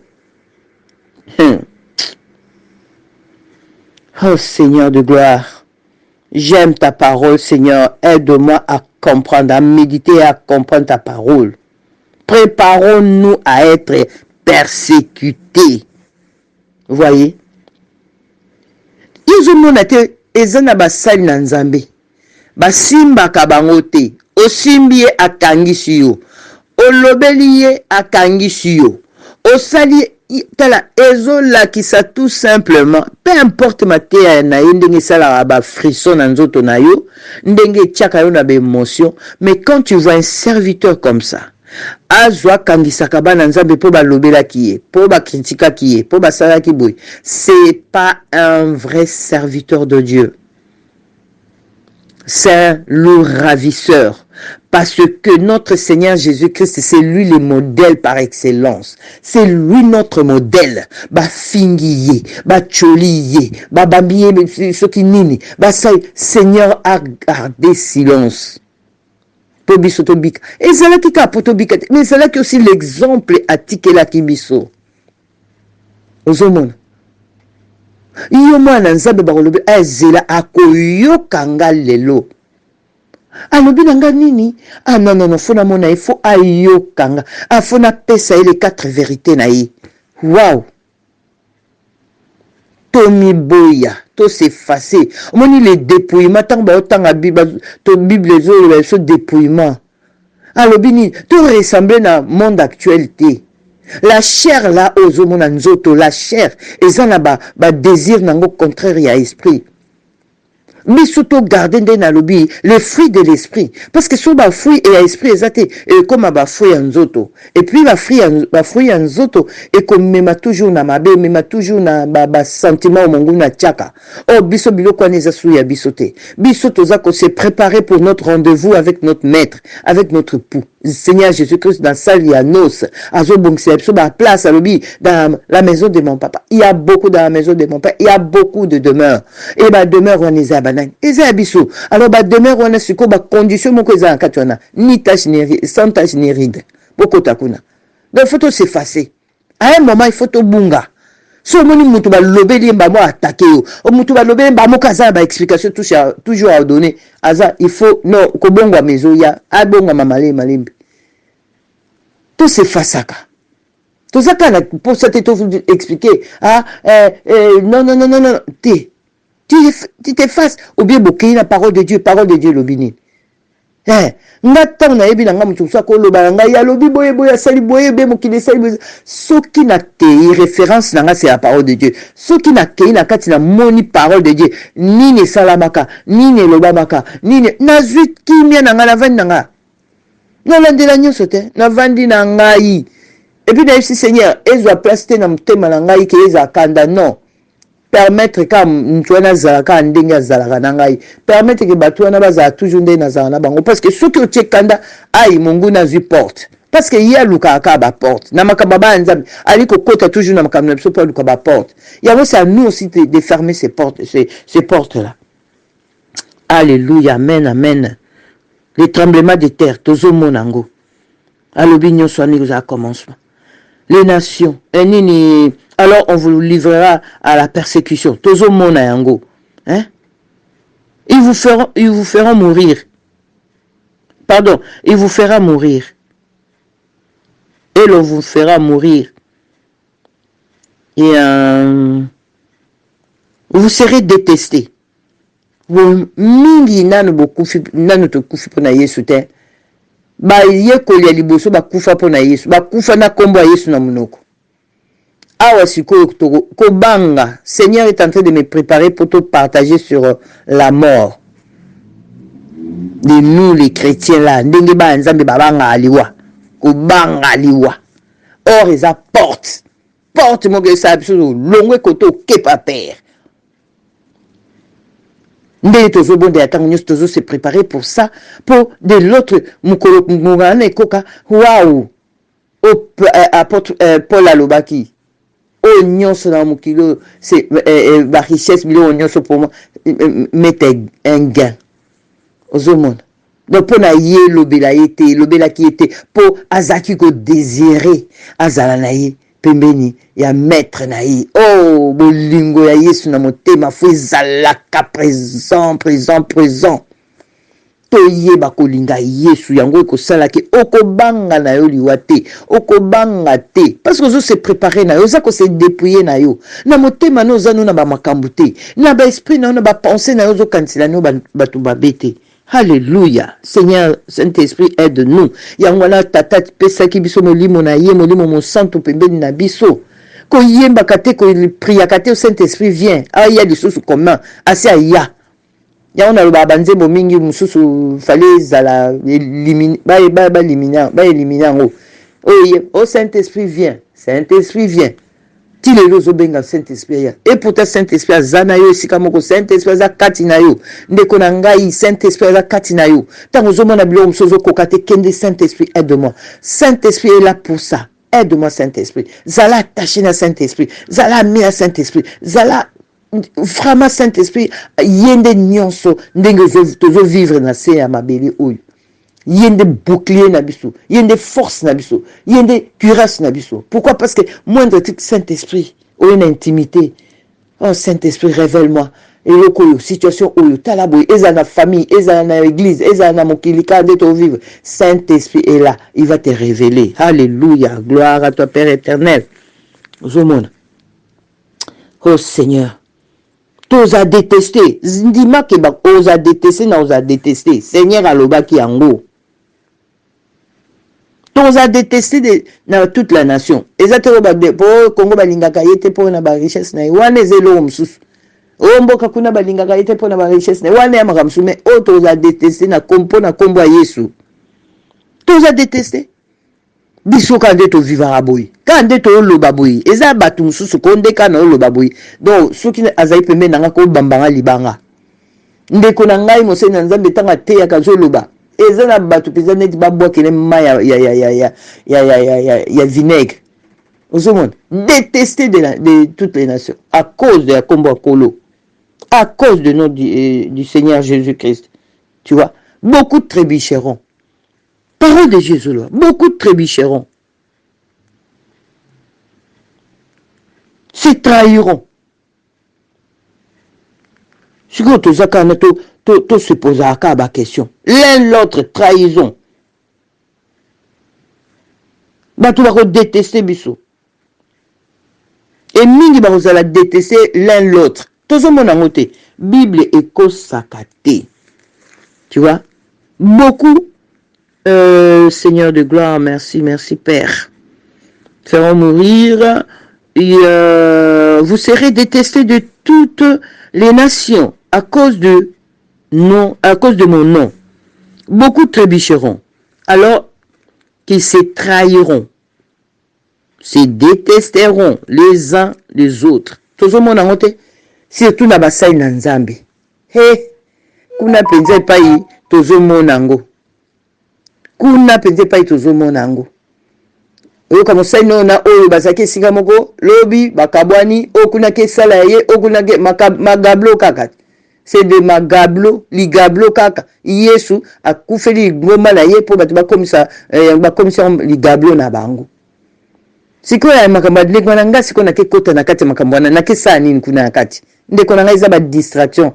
Oh Seigneur de gloire. J'aime ta parole, Seigneur. Aide-moi à comprendre, à méditer, à comprendre ta parole. Préparons-nous à être persécutés. Vous voyez, ils ont monté ezana basali na nzambe basimba kabangote osimbiye akangisi yo olobeliye akangisi yo osali tala ezola kisa tout simplement peu importe mateya na yo ndenge sala ba frisson na nzoto na yo ndenge tiaka yo na ba émotion mais quand tu vois un serviteur comme ça azwa kangisaka bana nzambe po balobelaki ye po bakritikaki ye po basalaki boye c'est pas un vrai serviteur de Dieu, c'est un loup ravisseur parce que notre Seigneur Jésus-Christ c'est lui le modèle par excellence, c'est lui notre modèle. Ba fingiye ba choliye ba bambiye soki nini ba Seigneur a gardé silence. Et c'est là qui a potobika, mais c'est là qui aussi l'exemple à tikela kibiso. Ozomona. Iyo mwana nzambe bakolobi azela akoyo kanga lelo. Alobi nanga nini? Non, fona mona il faut ayo kanga. Fona pesa les 4 vérités na yi. Wow. Tomi boya. Tout s'effacer. On dit le dépouillement. Tant que Bible, ce dépouillement. Alors, tout ressemble à monde actualité. La chair là, aux hommes, la chair, et ça n'a pas désir, n'a pas contraire à l'esprit. Mais surtout garder le fruit de l'esprit. Parce que sur le fruit et l'esprit, et comme un fruit en zoto. Et puis, le fruit en zoto, et comme même toujours na mabe, même toujours na sentiment au mongo na tchaka. Oh, biso biloko neza souya bisote. Bisoto zako s'est préparé pour notre rendez-vous avec notre maître, avec notre époux. Seigneur Jésus-Christ dans salle ya nos. Azo bongse, sur la place, dans la maison de mon papa. Il y a beaucoup dans la maison de mon père. Il y a beaucoup de demeures. Et ma demeure, on est à banane. Et c'est abisso. Alors, ma demeure, on a ce qu'on va condition, mon cousin, ni tâche, ni ride, sans tâche, ni ride. Beaucoup takuna. Donc, il faut s'effacer. À un moment, il faut tout bunga. So moni mutu ba lobeli mbamo attaquer yo. O mutu ba lobeli mbamo kaza ba explication toujours à donner. Aza il faut non ko bongwa mezo ya abongwa mamale malimbi. Tout s'efface ça. Tout ça kana pour ça te expliquer non tu t'effaces ou bien bokei la parole de Dieu lobini. Ngata na yebi nanga mutu so ko loba nga ya lobi boye sali boye be mokili sali soki na te référence nanga c'est la parole de Dieu. Soki na te na kati na moni parole de Dieu ni ne salamaka ni ne lobamaka ni ne nazwit kimia nanga na vandi nanga. Na landela nyoso te na vandi na ngai. Et puis d'ailleurs si Seigneur ezwa place te na mutema na ngai ke eza kanda non. permettre ka mtwana zalaka ndenga zalaka na ngai permettre que batwana baza toujours nde na zala na bango parce que ceux qui ont kanda ai mungu na zi porte parce que ya luka ka ba porte na makamba ba nzambe ali ko kota toujours na makamba na biso pa luka ba porte ya c'est à nous aussi de fermer ces portes là. Alléluia, amen, amen. Les tremblements de terre tozo monango alobi nyonso ani za commencement les nations alors on vous livrera à la persécution tozo mona yango hein. Ils vous feront mourir, pardon, il vous fera mourir et l'on vous fera mourir et vous serez détestés. Mingi nanu bokufi nanu to kufi pona Yesu te ba ye kolia liboso ba kufa pona Yesu ba kufa na kombo ya Yesu na munoko awa siko ko banga. Seigneur est en train de me préparer pour te partager sur la mort de nous les chrétiens là ndenge ba nzambe babanga aliwa ko banga aliwa or eza porte mo ke sa biso longwe koto kepa père. Ndé tozo bonde atang nyos tozo se préparer pour ça pour de l'autre mukolo mugane koka waouh au apôtre Paul Alobaki o nyos na mukilo c'est la richesse million nyos pour moi mettre un gain aux hommes donc pour na yé lobela qui était pour azaki ko désirer azala na yé pembeni ya maître na ye oh bolingo ya Yesu na motema fo ezalaka présent to yeba kolinga Yesu yango ekosalaki okobanga na yo liwa te okobanga te parce que ozo se préparer na yo oza ko se dépouiller na yo na motema na oza no na ba makambu te na ba esprit na ba pensée na yo ozo kansela no batu babete. Alléluia. Seigneur, Saint-Esprit, aide-nous. Yangwana tata pesaki biso molimo na ye, molimo mon santo pembeni na biso. Ko yemba kate ko priya kate au Saint-Esprit vient. Ah, il y a des choses communes. Assez aya. Yangwana lo babanze bo mingi mususu fallait zala éliminer ba éliminer ngo. Oh Saint-Esprit vient. Saint-Esprit vient. Tile lozo benga Saint-Esprit et pourtant Saint-Esprit azana yo sikamoko Saint-Esprit aza kati na yo ndeko na ngai Saint-Esprit aza kati na yo tango zomona bilo msozo kokate kende Saint-Esprit aide-moi. Saint-Esprit est là pour ça. Aide-moi Saint-Esprit. Zala attaché na Saint-Esprit. Zala mis à Saint-Esprit. Zala vraiment Saint-Esprit yende nyonso ndenge tozo vivre na se ya mabeli oyo. Yende bouclier na biso, yende force na biso, yende cuirasse na biso. Pourquoi? Parce que moindre truc Saint-Esprit, ou une intimité. Oh Saint-Esprit, révèle-moi. Et le situation oyo talaboy, eza na famille, eza na église, eza na mokilika de to vivre. Saint-Esprit est là, il va te révéler. Alléluia, gloire à toi Père éternel. Zomona. Oh Seigneur. T'osa détester. Ndima ke ba osa détester na osa détester. Seigneur alobaki yango. T'osa détester dans toute la nation. Exactement pour Congo balingaka yete pour na ba richesse na wana ezelo msusu. O mboka kuna balingaka yete pour na ba richesse na wana ya makamsu mais o t'osa détester na kompo na kombo ya Yesu. T'osa détester. Biso kande to vivara boy. Kande to loba boy. Eza batu msusu konde kana loba boy. Donc soki azai pembe nanga ko bambanga libanga. Ndeko na ngai mose na nzambe tanga te ya kazo loba. Eza na batu peza net babwa kele ma ya vinaigre. Osomon, détesté de toutes les nations à cause de la combo Kolo. À cause de nom du Seigneur Jésus-Christ. Tu vois, beaucoup de trébucheront. Parole de Jésus là, beaucoup de trébucheront. Se trahiront. Si vous se posez la question. L'un l'autre trahison. Bah tu vas détester biso. Et mingi bah vous allez détester l'un l'autre. Tout ce monde a noté. Bible est consacrée. Tu vois? Beaucoup. Seigneur de gloire, merci, merci Père. Feront mourir et vous serez détestés de toutes les nations à cause de mon nom. Beaucoup trébucheront, alors qu'ils se trahiront, se détesteront les uns les autres. Tout le monde a noté. surtout na basai na nzambe. He, kuna penze pai tozo monango. Kuna penze pai tozo monango. Oyo kama sai no na oyo basaki singa moko lobi bakabwani okuna ke sala ye okuna ke magablo kaka. C'est de magablo, ligablo kaka. Yesu akufeli ngoma na ye po batu bakomisa ligablo na bango. Siko ya makambo ndeko na nga siko na ke kota na kati makambo na ke sa nini kuna na kati. Ndeko na nga iza ba distraction.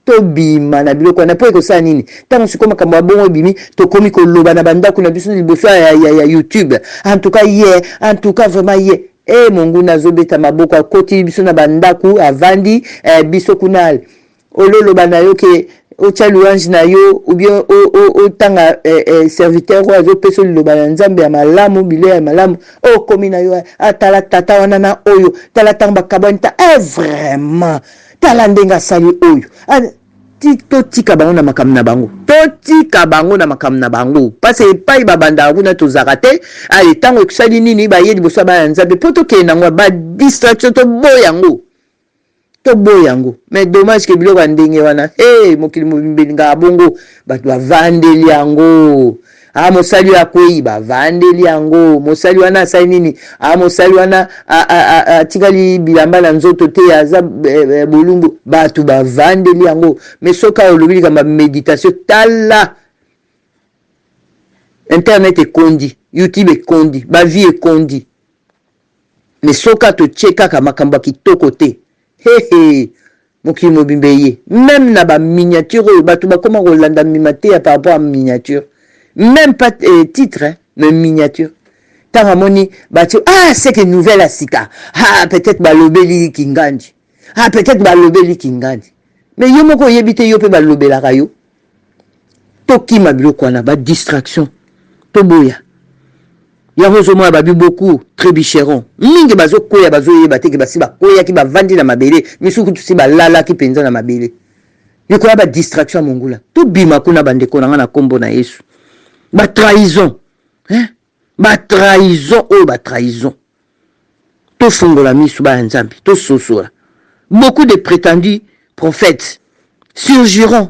To bima na biloko na po ko sa nini. Tango siko makambo bongo bimi to komi ko loba na banda kuna biso liboso ya YouTube. En tout cas vraiment ye. Mungu nazobeta maboko akoti biso na bandaku avandi biso kunal. Ololo banayo ke ocha louange na yo ou bien o tanga serviteur ou azo peso liloba na nzambe ya malamu bile ya malamu o komi na yo atala tata wana na oyo tala tanga bakabanta vraiment tala ndenga sali oyo totika bango na makamu na bango totika bango na makamu na bango parce que epai babanda kuna tozaka te ale ntango ekusali nini baye liboso bana nzambe po tokende nango ba distraction toboyango mais dommage que biloko ndenge wana mokili mobimbeli nga bongo bato bavandeli yango mosali akwei bavandeli yango mosali wana asali nini mosali wana atikali bilamba na nzoto te aza bolungu bato bavandeli yango mais soka olobi likamba méditation tala internet ekondi YouTube ekondi bavie ekondi mais soka totie kaka makambo kitoko te mokili mobimbe ye même na ba miniature bato bakoma kolanda mimate par rapport à miniature même pas titre mais miniature tant moni bati c'est que nouvelle asika peut-être balobeli kingandi peut-être balobeli kingandi mais yo moko yebite yo pe balobela kayo toki mabiloko wana ba distraction to boya yango zo mwa babi beaucoup trébicheron mingi bazo koya bazo yeba te ke basi ba koya ki ba vandi na mabele misuku tusi ba lala ki penza na mabele ni ko ba distraction mongula to bima kuna bande ko na kombo na Yesu ba trahison ba trahison to fongola misu ba nzambi to sosola beaucoup de prétendus prophètes surgiront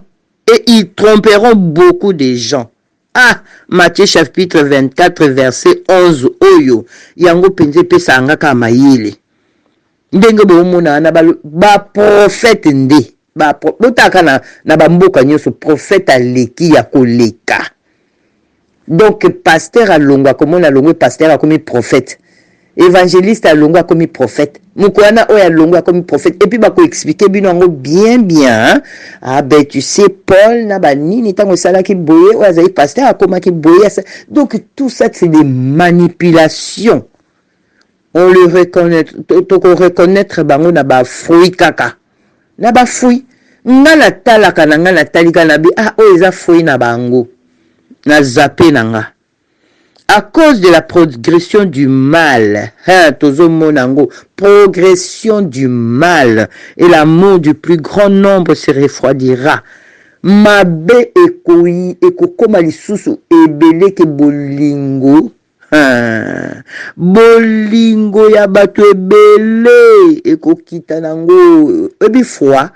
et ils tromperont beaucoup de gens. Matthieu chapitre 24 verset 11 oyo yango penze pesa angaka mayele ndenge bomona na ba prophète nde ba botaka na bamboka nyoso prophète aleki ya koleka donc pasteur alongwa komona longwe pasteur akomi prophète évangéliste alongwa komi prophète mukwana oya alongwa komi prophète et puis bako expliquer bino ngo bien ben tu sais Paul na banini tango sala ki boye oya zai pasteur akoma ki boye donc tout ça c'est des manipulations on le reconnaît to ko reconnaître bango na ba fruit kaka na ba fruit ngala talaka na ngala talika na bi oza fruit na bango na zappé nanga. À cause de la progression du mal, progression du mal, et l'amour du plus grand nombre se refroidira. Mabe ekoi ekokoma lisusu ebele ke bolingo. Bolingo ya bato ebele ekokita nango ebi froid.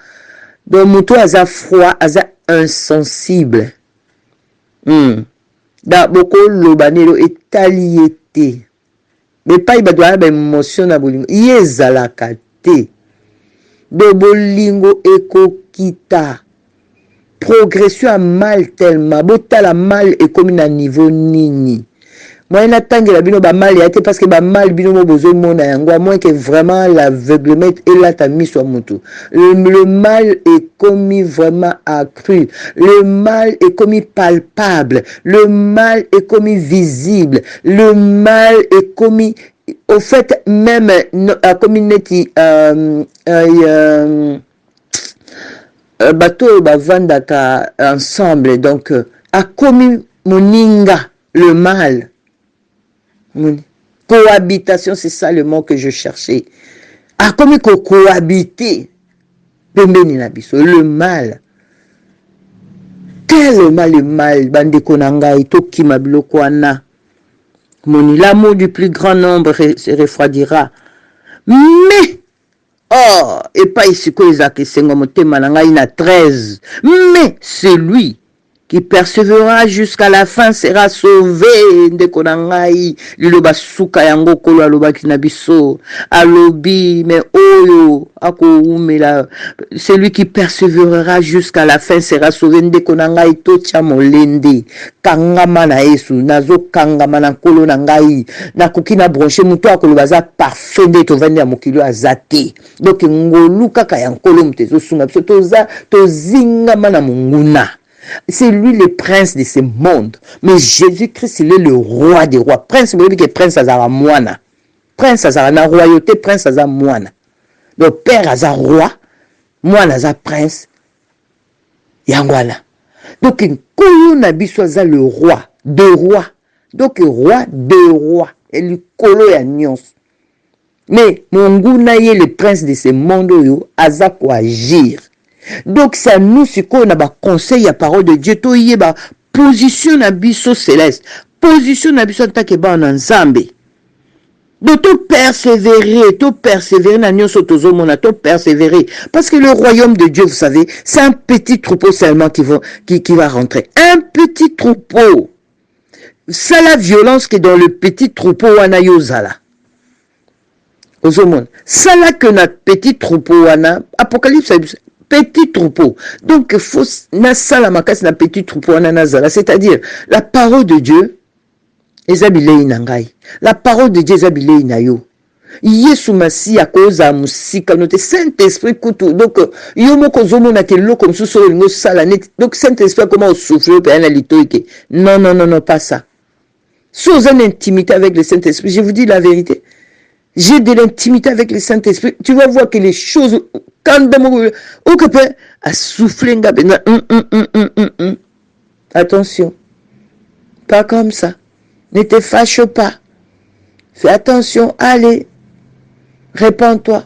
Donc muto aza froid, aza insensible. Da boko lobanelo etali ete mais pas ibadwa ba émotion na bolingo yezalaka te de bolingo ekokita progression à mal tellement botala mal ekomi na niveau nini moi na tangela bino ba mal ya te parce que ba mal bino mo bozo mona yango moins que vraiment l'aveuglement et là ta mis sur mutu le mal est commis vraiment accru, le mal est commis palpable, le mal est commis visible, le mal est commis au fait même à community bateau bavandaka ensemble donc a commis moninga le mal. Cohabitation, c'est ça le mot que je cherchais. A commis cohabiter le mal. Tellement le mal, bande konanga itoki mabiloko wana. L'amour du plus grand nombre se refroidira. Mais Oh, et pas ici que Isaac et Sengomote Mananga, il a 13. Mais celui qui persévérera jusqu'à la fin sera sauvé. Ndekonangai, liloba suka yango kolo aloba kinabiso, alobi, mais oyo, ako umela, celui qui persévérera jusqu'à la fin sera sauvé. Ndekonangai to chamolende, kangama na yesu, nazo kangama na kolo nangai, na kukina bronche muto akolo baza parfait de to vende ya mokilo azate. Donc ngolu kaka yankolo mtezo sunga, toza to zinga mana munguna. C'est lui le prince de ce monde. Mais Jésus-Christ, il est le roi des rois. Prince, vous que prince Azara Moana. Prince Azara na royauté, prince Azara Moana. Le père Azara roi, Moana Azara prince. Yangwana. Donc, Kolo Nabiso Azara le roi, de rois. Donc, roi, de rois. Et le Kolo ya nyons. Mais, Monguna est le prince de ce monde, Azara quoi agir. Donc, c'est à nous ce qu'on a conseil à parole de Dieu. To y ba position na biso céleste. Position na biso ta ke ba en ensemble. Donc, to persévérer na nyonso tozo mona, to persévérer. Parce que le royaume de Dieu, vous savez, c'est un petit troupeau seulement qui va rentrer. Un petit troupeau. C'est la violence qui est dans le petit troupeau wana yozala. Ozomon. C'est là que notre petit troupeau wana, Apocalypse petit troupeau. Donc, il faut na salamakas na petit troupeau ananazala, c'est-à-dire la parole de Dieu ezabilei nangai. La parole de Dieu ezabilei nayo. Yesu masi a cause à musika note Saint-Esprit kutu. Donc, yomo kozomo na ke loko msuso lingo sala net. Donc, Saint-Esprit comment souffler pe na litoike. Non, non, non, non, pas ça. Sous une intimité avec le Saint-Esprit, je vous dis la vérité. J'ai de l'intimité avec le Saint-Esprit. Tu vas voir que les choses, quand occupé à souffler, attention. Pas comme ça. Ne te fâche pas. Fais attention. Allez. Répands-toi.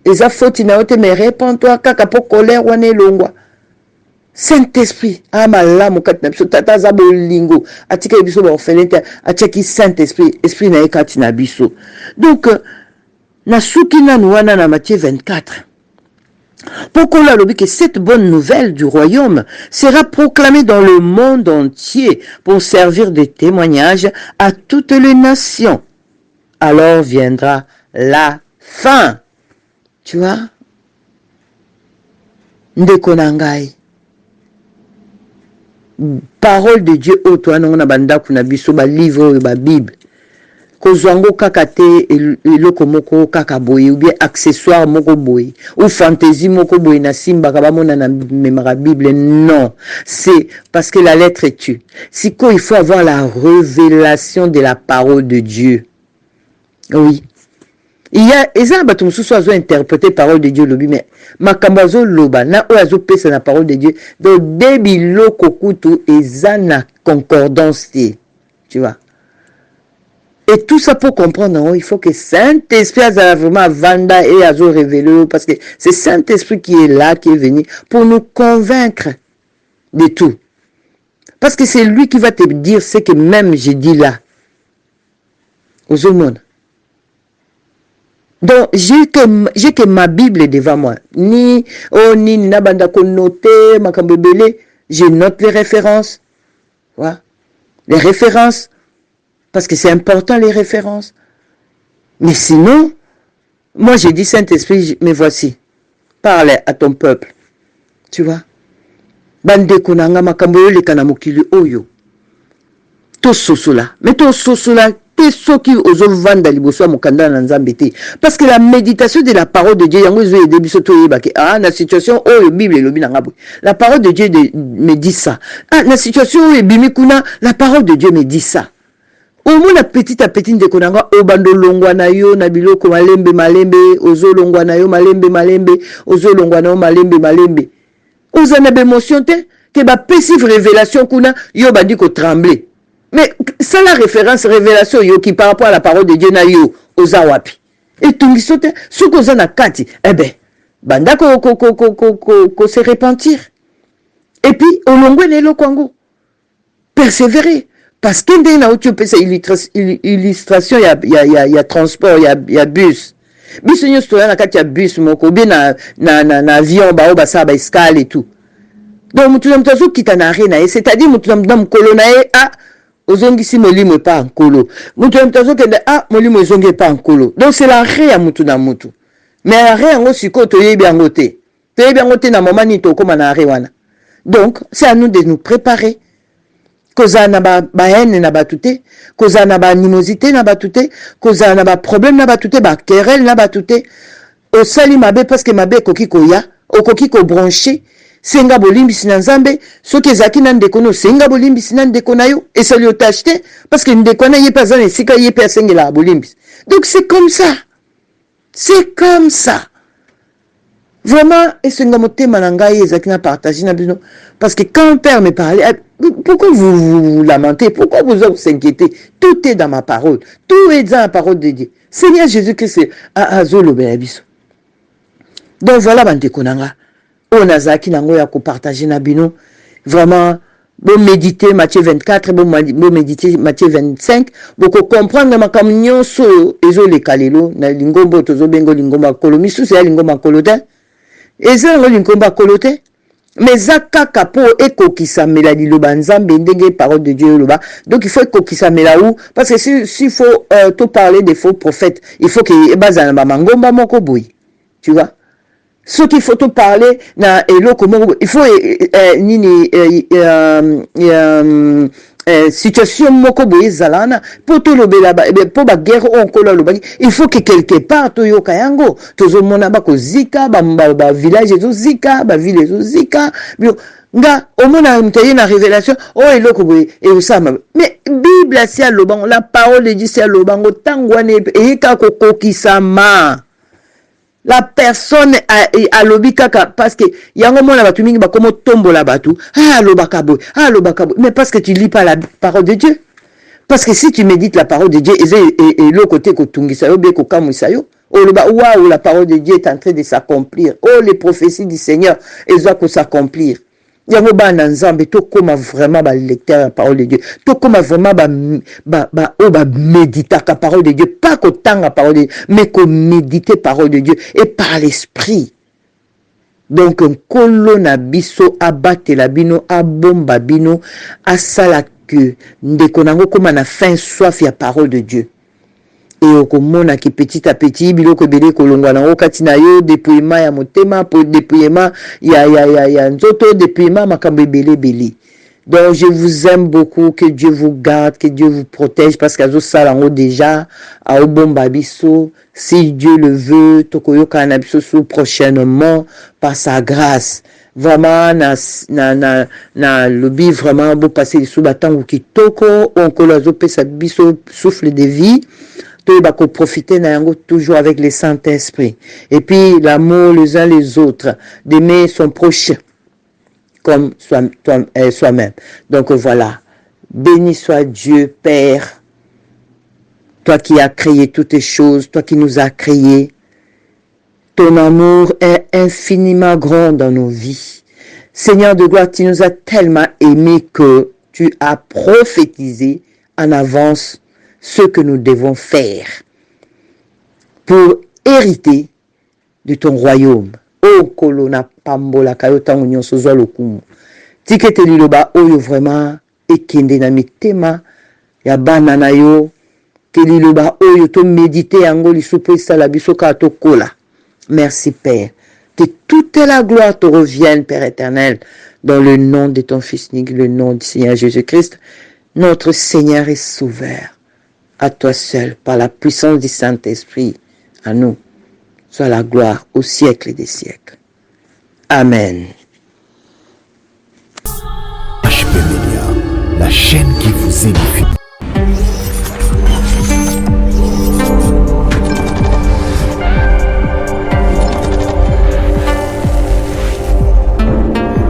Les affautes, mais répands-toi. Kaka po colère, wane longwa. Saint-Esprit, amala mukati na biso tata za bolingo atika biso ba orphelin atiki Saint-Esprit, esprit na ekati na biso. Donc na suki na wana na Matthieu 24. Pourquoi on a dit que cette bonne nouvelle du royaume sera proclamée dans le monde entier pour servir de témoignage à toutes les nations. Alors viendra la fin. Tu vois? Ndekonangai. Parole de Dieu au toi non na banda kuna biso ba livre ba Bible kozwango kaka te eloko moko kaka boye ou bien accessoire moko boye ou fantaisie moko boye na simba ka bamona na memara Bible. Non, c'est parce que la lettre est tue. Si quoi il faut avoir la révélation de la parole de Dieu. Oui. Il y a eza bato mususu azo interpréter parole de Dieu lobi mais makambazo loba na o azo pesa na parole de Dieu donc debilo kokutu eza na concordance. Tu vois. Et tout ça pour comprendre, il faut que Saint-Esprit a vraiment vanda et azo révélé parce que c'est Saint-Esprit qui est là, qui est venu pour nous convaincre de tout. Parce que c'est lui qui va te dire ce que même j'ai dit là. Aux autres mondes. Donc, j'ai que ma Bible devant moi. Ni nabanda konnoté, makambebele, je note les références. Voilà. Les références. Parce que c'est important les références. Mais sinon, moi j'ai dit Saint-Esprit, mais voici. Parle à ton peuple. Tu vois. Bande konanga makambo le kanamokili oyo. To sosola. Mais to sosola. Parce que la méditation de la parole de Dieu, la situation où la parole de Dieu me dit ça. La situation où la parole de Dieu me dit ça. Au moins petit à petit de konanga obando longwa na yo na biloko malembe ozo longwa na yo malembe ozo longwa na yo malembe. Ozana d'émotion te que ba pesi révélation kuna yo bandi ko trembler. Mais c'est la révélation yo qui par rapport à la parole de Dieu na yo ozawapi. Et tout sote ce que na kati eh ben banda ko se repentir. Et puis olongwe nelo kwango persévérer parce que dès na tu peux illustration il y a transport il y a bus biso nyonso toya na kati ya bus moko bien na avion bao basala ba escale et tout. Donc mutu na mutu azokita na arena ye, c'est-à-dire mutu na mokolo na ye ozongisi molimo epa nkolo, mutu na mutu azokende molimo ezongi epa nkolo. Donc c'est l'arrêt ya mutu na mutu, mais arrêt yango sikoyo toyebi yango te, na moma nini tokóma na arrêt wana. Donc c'est à nous de nous préparer. Koza na ba haine na batu te, koza na ba animosité na batu te, koza na ba problème na batu te, ba querelle na batu te. Osali mabe parce que mabe koki koya, okoki ko brancher, senga bolimbisi na nzambe, soki ezaki na ndeko no senga bolimbisi na ndeko na yo, esali otacheté parce que ndeko na ye pa zana esika ye pa sengela bolimbisi. Donc c'est comme ça. C'est comme ça. Vraiment, et ce que partager parce que quand père me parlait, pourquoi vous lamentez, pourquoi vous inquiétez? Tout est dans ma parole, tout est dans la parole de Dieu. Seigneur Jésus-Christ, donc voilà, on a zaki nango ya ko partager na bino. Vraiment, bon méditer Matthieu 24, bon méditer Matthieu 25, bon comprendre ma camion so ezo le kalelo na lingombo tozo bengo lingomba kolomi sous ya lingomba koloda. Eza ngo linkomba kolote, mais zakaka po ekokisa mela liloba nzambe ndenge parole de Dieu loba. Donc il faut ekokisa mela ou parce que s'il faut tout parler des faux prophètes, il faut que bazana ba mangomba moko boyi. Tu vois? Ce qu'il faut tout parler na eloko moko, il faut nini situation moko boye zalana pour tout lobela pour ba guerre onkola lobaki, il faut que quelque part to yoka yango tozo mona ba ko zika ba village ezo zika ba ville ezo zika nga omona mtaye na révélation eloko boye et osama, mais bible si alobango, la parole de Dieu si alobango tangwane e ka ko kokisama. La personne a lobi kaka parce que yango mona batu mingi ba komo tombola batu lobaka boy, mais parce que tu lis pas la parole de Dieu. Parce que si tu médites la parole de Dieu et le côté ko tungisa yo be ko kamisa yo, waouh, la parole de Dieu est en train de s'accomplir. Les prophéties du Seigneur elles doivent s'accomplir. Yango ba na nzambe to koma vraiment ba lecteur la parole de Dieu, to koma vraiment ba méditer la parole de Dieu, pas qu'au temps la parole de Dieu, mais qu'on médite la parole de Dieu et par l'esprit. Donc un kolona biso abate la bino abomba bino asala que ndeko nango koma na fin soif ya parole de Dieu. Et okomona ki petit à petit biloko bele kolongwa na okati na yo dépouillement ya motema pour dépouillement ya nzoto dépouillement makambo bele. Donc je vous aime beaucoup, que Dieu vous garde, que Dieu vous protège parce qu'azo salango déjà a obomba biso, si Dieu le veut tokoyoka na biso sous prochainement par sa grâce. Vraiment na lobby vraiment beau passer sous batango kitoko onkola zo pesa biso souffle de vie. Tu vas profiter toujours avec le Saint-Esprit. Et puis l'amour les uns les autres, d'aimer son prochain comme soi-même. Donc voilà, béni soit Dieu Père, toi qui as créé toutes les choses, toi qui nous as créés. Ton amour est infiniment grand dans nos vies. Seigneur de gloire, tu nous as tellement aimés que tu as prophétisé en avance ce que nous devons faire pour hériter de ton royaume. Oh, kolona pambola kayota union sozwa lokumu. Tikete liloba oyo vraiment ekende na mitema ya bana na yo. Ke liloba oyo to méditer yango lisupo esala biso ka to kola. Merci Père. Que toute la gloire te revienne, Père éternel, dans le nom de ton Fils unique, le nom du Seigneur Jésus-Christ. Notre Seigneur est souverain. À toi seul, par la puissance du Saint-Esprit, à nous, soit la gloire au siècle des siècles. Amen. HP Media, la chaîne qui vous édifie.